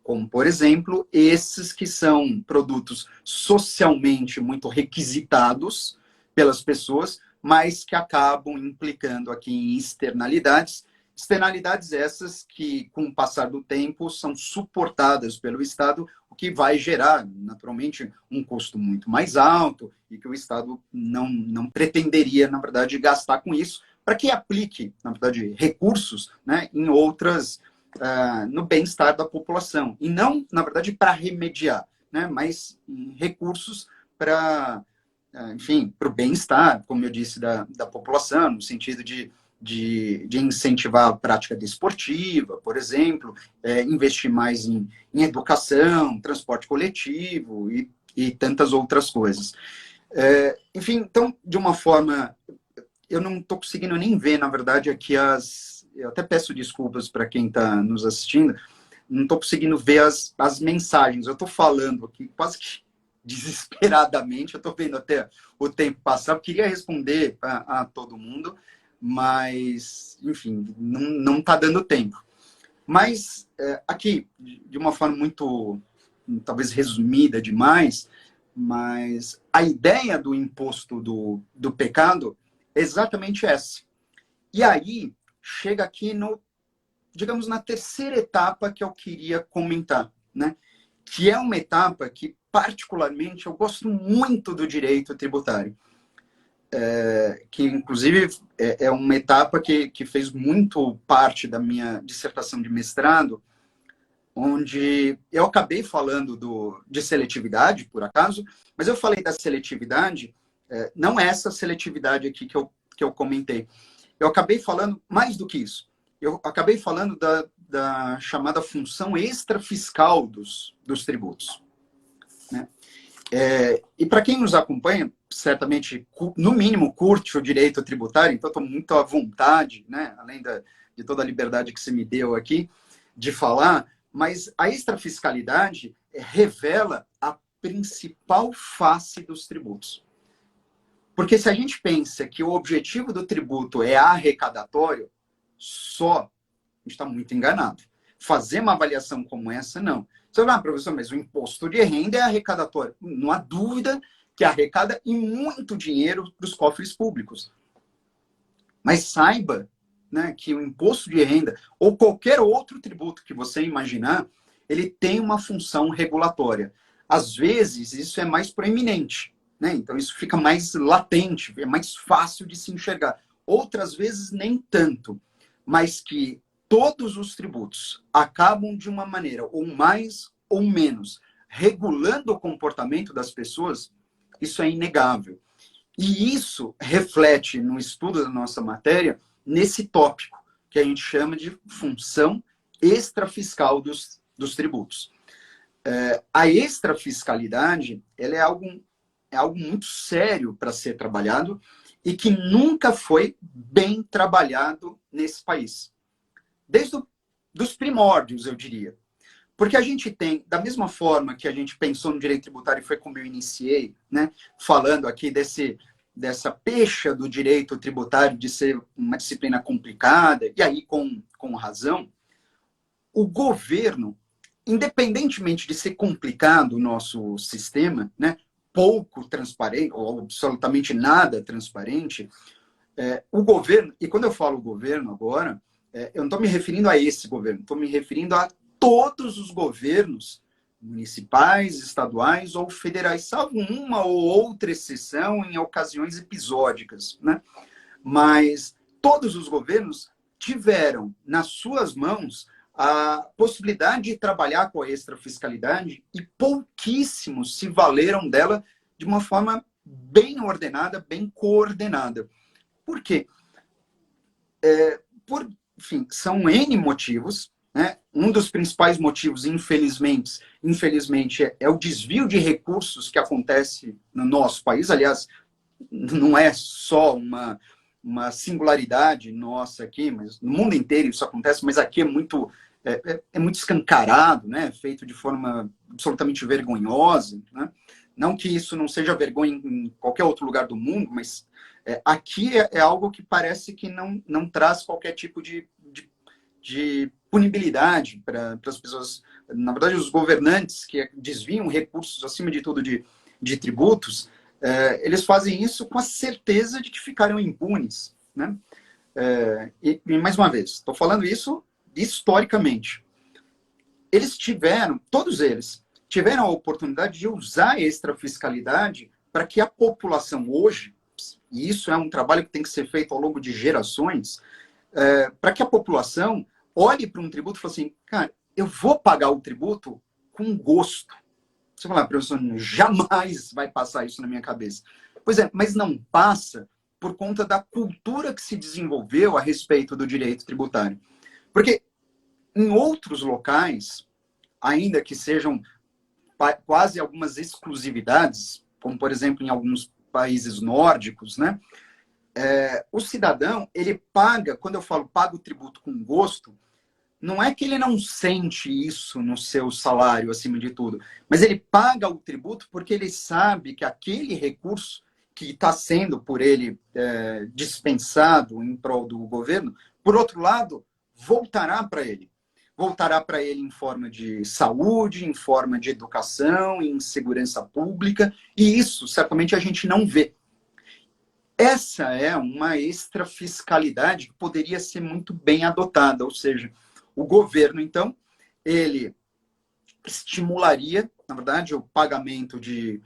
como, por exemplo, esses que são produtos socialmente muito requisitados pelas pessoas, mas que acabam implicando aqui em externalidades. Externalidades essas que, com o passar do tempo, são suportadas pelo Estado, o que vai gerar, naturalmente, um custo muito mais alto e que o Estado não pretenderia, na verdade, gastar com isso, para que aplique, na verdade, recursos, né, em outras, no bem-estar da população. E não, na verdade, para remediar, né, mas recursos para, enfim, para o bem-estar, como eu disse, da população, no sentido de incentivar a prática desportiva, por exemplo, investir mais em educação, transporte coletivo e tantas outras coisas. Enfim, então, de uma forma, eu não estou conseguindo nem ver, na verdade, aqui eu até peço desculpas para quem está nos assistindo, não estou conseguindo ver as mensagens, eu estou falando aqui quase que desesperadamente, eu estou vendo até o tempo passar, eu queria responder a todo mundo, mas, enfim, não está dando tempo. Mas, aqui, de uma forma muito, talvez resumida demais, mas a ideia do imposto do pecado é exatamente essa. E aí, chega aqui digamos, na terceira etapa que eu queria comentar, né? Que é uma etapa que, particularmente, eu gosto muito do direito tributário. Que inclusive é uma etapa que fez muito parte da minha dissertação de mestrado, onde eu acabei falando de seletividade, por acaso, mas eu falei da seletividade, não é essa seletividade aqui que eu comentei. Eu acabei falando mais do que isso. Eu acabei falando da chamada função extrafiscal dos tributos, né? E para quem nos acompanha, certamente, no mínimo, curte o direito tributário, então estou muito à vontade, né, além de toda a liberdade que você me deu aqui, de falar, mas a extrafiscalidade revela a principal face dos tributos. Porque se a gente pensa que o objetivo do tributo é arrecadatório, a gente está muito enganado. Fazer uma avaliação como essa, não. Você vai, professor, mas o imposto de renda é arrecadatório. Não há dúvida que arrecada e muito dinheiro para os cofres públicos. Mas saiba, né, que o imposto de renda ou qualquer outro tributo que você imaginar, ele tem uma função regulatória. Às vezes, isso é mais proeminente, né? Então, isso fica mais latente, é mais fácil de se enxergar. Outras vezes, nem tanto. Mas que todos os tributos acabam de uma maneira, ou mais ou menos, regulando o comportamento das pessoas, isso é inegável. E isso reflete no estudo da nossa matéria, nesse tópico, que a gente chama de função extrafiscal dos tributos. A extrafiscalidade, ela é algo muito sério para ser trabalhado e que nunca foi bem trabalhado nesse país. Desde os primórdios, eu diria. Porque a gente tem, da mesma forma que a gente pensou no direito tributário, e foi como eu iniciei, né, falando aqui dessa pecha do direito tributário de ser uma disciplina complicada, e aí com razão, o governo, independentemente de ser complicado o nosso sistema, né, pouco transparente, ou absolutamente nada transparente, o governo, e quando eu falo governo agora, eu não estou me referindo a esse governo, estou me referindo a todos os governos municipais, estaduais ou federais, salvo uma ou outra exceção em ocasiões episódicas, né? Mas todos os governos tiveram nas suas mãos a possibilidade de trabalhar com a extrafiscalidade e pouquíssimos se valeram dela de uma forma bem ordenada, bem coordenada. Por quê? Enfim, são N motivos, né? Um dos principais motivos, infelizmente é o desvio de recursos que acontece no nosso país. Aliás, não é só uma singularidade nossa aqui, mas no mundo inteiro isso acontece, mas aqui é muito escancarado, né? Feito de forma absolutamente vergonhosa, né? Não que isso não seja vergonha em qualquer outro lugar do mundo, mas aqui é algo que parece que não traz qualquer tipo de punibilidade para as pessoas. Na verdade, os governantes que desviam recursos, acima de tudo, de tributos, eles fazem isso com a certeza de que ficarão impunes, né? E mais uma vez, estou falando isso historicamente. Todos eles, tiveram a oportunidade de usar a extrafiscalidade para que a população hoje, e isso é um trabalho que tem que ser feito ao longo de gerações, para que a população olhe para um tributo e fale assim, cara, eu vou pagar o tributo com gosto. Você fala, professor, jamais vai passar isso na minha cabeça. Pois é, mas não passa por conta da cultura que se desenvolveu a respeito do direito tributário. Porque em outros locais, ainda que sejam quase algumas exclusividades, como, por exemplo, em alguns países nórdicos, né? O cidadão, ele paga, quando eu falo paga o tributo com gosto, não é que ele não sente isso no seu salário, acima de tudo, mas ele paga o tributo porque ele sabe que aquele recurso que está sendo por ele dispensado em prol do governo, por outro lado, voltará para ele. Voltará para ele em forma de saúde, em forma de educação, em segurança pública, e isso certamente a gente não vê. Essa é uma extrafiscalidade que poderia ser muito bem adotada, ou seja, o governo, então, ele estimularia, na verdade, o pagamento de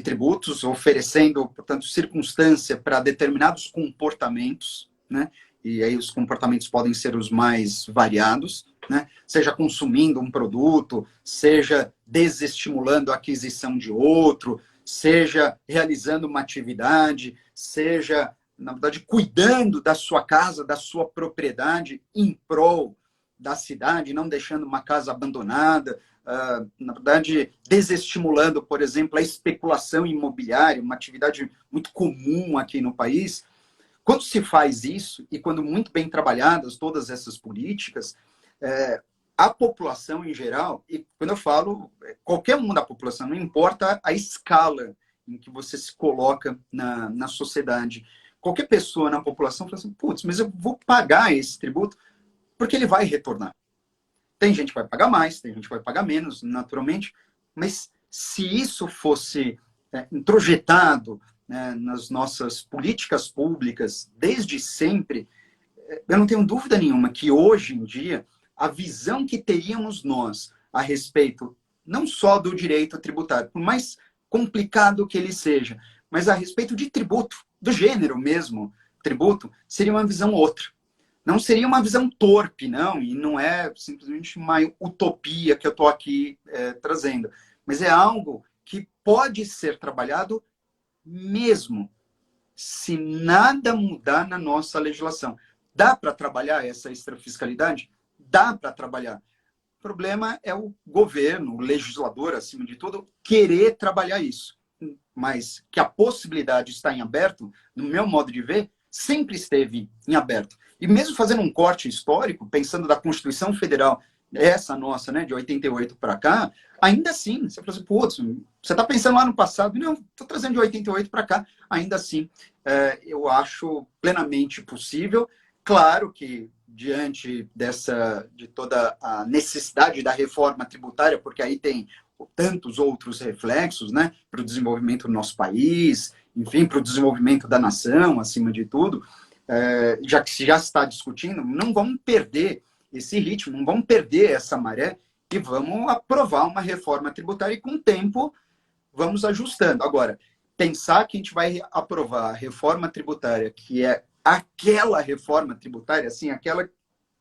tributos, oferecendo, portanto, circunstância para determinados comportamentos, né? E aí os comportamentos podem ser os mais variados, né? Seja consumindo um produto, seja desestimulando a aquisição de outro, seja realizando uma atividade, seja, na verdade, cuidando da sua casa, da sua propriedade em prol da cidade, não deixando uma casa abandonada, na verdade, desestimulando, por exemplo, a especulação imobiliária, uma atividade muito comum aqui no país. Quando se faz isso, e quando muito bem trabalhadas todas essas políticas, a população em geral, e quando eu falo qualquer um da população, não importa a escala em que você se coloca na sociedade, qualquer pessoa na população fala assim, putz, mas eu vou pagar esse tributo porque ele vai retornar. Tem gente que vai pagar mais, tem gente que vai pagar menos, naturalmente, mas se isso fosse introjetado, né, nas nossas políticas públicas desde sempre, eu não tenho dúvida nenhuma que hoje em dia a visão que teríamos nós a respeito não só do direito tributário, por mais complicado que ele seja, mas a respeito de tributo, do gênero mesmo, tributo, seria uma visão outra. Não seria uma visão torpe, não, e não é simplesmente uma utopia que eu estou aqui trazendo, mas é algo que pode ser trabalhado mesmo se nada mudar na nossa legislação. Dá para trabalhar essa extrafiscalidade? Dá para trabalhar. O problema é o governo, o legislador, acima de tudo, querer trabalhar isso. mas que a possibilidade está em aberto, no meu modo de ver, sempre esteve em aberto. E mesmo fazendo um corte histórico, pensando da Constituição Federal, essa nossa, né, de 88 para cá, ainda assim, você fala assim, putz, você está pensando lá no passado, não, estou trazendo de 88 para cá, ainda assim, eu acho plenamente possível. Claro que diante de toda a necessidade da reforma tributária, porque aí tem tantos outros reflexos, né, para o desenvolvimento do nosso país, enfim, para o desenvolvimento da nação, acima de tudo, já que se já está discutindo, não vamos perder esse ritmo, não vamos perder essa maré e vamos aprovar uma reforma tributária e com o tempo vamos ajustando. Agora, pensar que a gente vai aprovar a reforma tributária, que é aquela reforma tributária, assim, aquela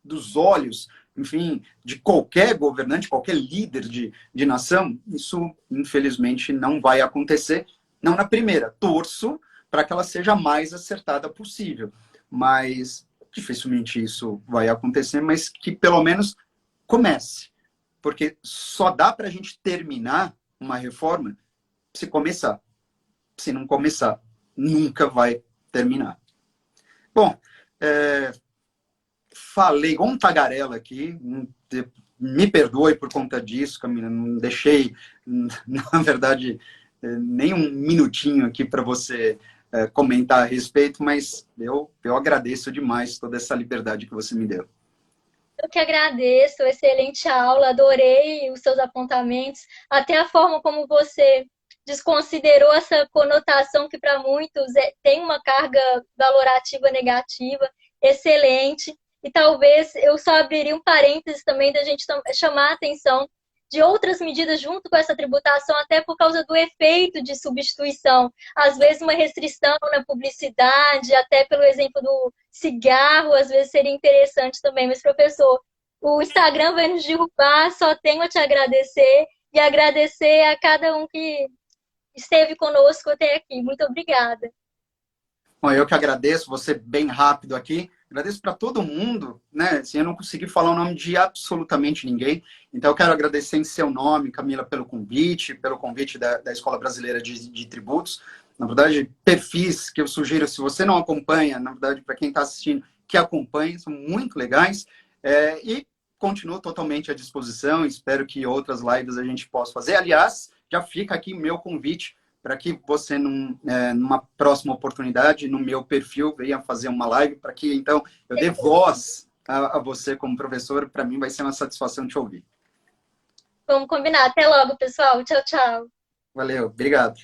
dos olhos, enfim, de qualquer governante, qualquer líder de nação, isso, infelizmente, não vai acontecer. Não na primeira. Torço para que ela seja a mais acertada possível. Mas dificilmente isso vai acontecer, mas que pelo menos comece. Porque só dá para a gente terminar uma reforma se começar. Se não começar, nunca vai terminar. Bom, falei igual um tagarela aqui, me perdoe por conta disso, Camila, não deixei, na verdade, nem um minutinho aqui para você comentar a respeito, mas eu agradeço demais toda essa liberdade que você me deu. Eu que agradeço, excelente aula, adorei os seus apontamentos, até a forma como você desconsiderou essa conotação que para muitos tem uma carga valorativa negativa, excelente. E talvez eu só abriria um parênteses também da gente chamar a atenção de outras medidas junto com essa tributação, até por causa do efeito de substituição. Às vezes, uma restrição na publicidade, até pelo exemplo do cigarro, às vezes seria interessante também. Mas, professor, o Instagram vai nos derrubar, só tenho a te agradecer e agradecer a cada um que esteve conosco até aqui. Muito obrigada. Bom, eu que agradeço, você bem rápido aqui. Agradeço para todo mundo, né? Assim, eu não consegui falar o nome de absolutamente ninguém. Então, eu quero agradecer em seu nome, Camila, pelo convite da Escola Brasileira de Tributos. Na verdade, perfis que eu sugiro, se você não acompanha, na verdade, para quem está assistindo, que acompanhe, são muito legais. E continuo totalmente à disposição. Espero que outras lives a gente possa fazer. Aliás, já fica aqui o meu convite para que você, numa próxima oportunidade, no meu perfil, venha fazer uma live, para que, então, eu dê voz a você como professor. Para mim vai ser uma satisfação te ouvir. Vamos combinar. Até logo, pessoal. Tchau, tchau. Valeu, obrigado.